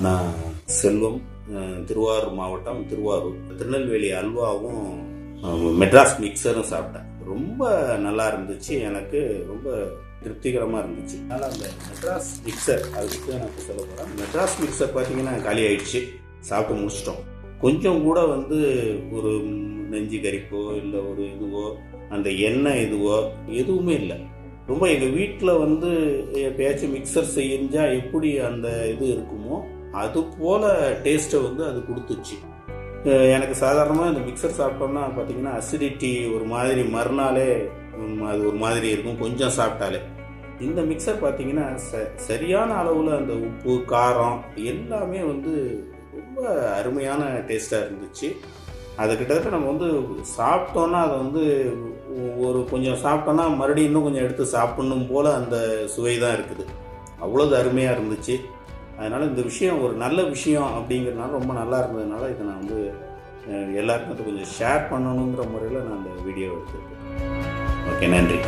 நான் செல்வம், திருவாரூர் மாவட்டம், திருவாரூர். திருநெல்வேலி அல்வாவும் மெட்ராஸ் மிக்சரும் சாப்பிட்டேன். ரொம்ப நல்லா இருந்துச்சு, எனக்கு ரொம்ப திருப்திகரமாக இருந்துச்சு. அதனால் அந்த மெட்ராஸ் மிக்சர் அதுக்கு எனக்கு சொல்ல போகிறேன். மெட்ராஸ் மிக்சர் பார்த்தீங்கன்னா காலி ஆயிடுச்சு, சாப்பிட்டு முடிச்சிட்டோம். கொஞ்சம் கூட ஒரு நெஞ்சு கறிப்போ இல்லை ஒரு இதுவோ அந்த எண்ணெய் இதுவோ எதுவுமே இல்லை. ரொம்ப எங்கள் வீட்டில் எப்பயாச்சும் மிக்சர் செஞ்சால் எப்படி அந்த இது இருக்குமோ அது போல் டேஸ்ட்டை அது கொடுத்துச்சு. எனக்கு சாதாரணமாக இந்த மிக்சர் சாப்பிட்டோம்னா பார்த்தீங்கன்னா அசிடிட்டி ஒரு மாதிரி மறுநாளே அது ஒரு மாதிரி இருக்கும் கொஞ்சம் சாப்பிட்டாலே. இந்த மிக்சர் பார்த்தீங்கன்னா சரியான அளவில் அந்த உப்பு காரம் எல்லாமே ரொம்ப அருமையான டேஸ்ட்டாக இருந்துச்சு. அது கிட்டத்தட்ட நம்ம சாப்பிட்டோன்னா அதை ஒரு கொஞ்சம் சாப்பிட்டோன்னா மறுபடியும் இன்னும் கொஞ்சம் எடுத்து சாப்பிடணும் போல் அந்த சுவை தான் இருக்குது. அவ்வளோது அருமையாக இருந்துச்சு. அதனால் இந்த விஷயம் ஒரு நல்ல விஷயம் அப்படிங்கிறதுனால ரொம்ப நல்லா இருந்ததுனால இதை நான் எல்லாருக்கும் அதை கொஞ்சம் ஷேர் பண்ணணுங்கிற முறையில் நான் அந்த வீடியோ எடுத்துருக்கேன். ஓகே, நன்றி.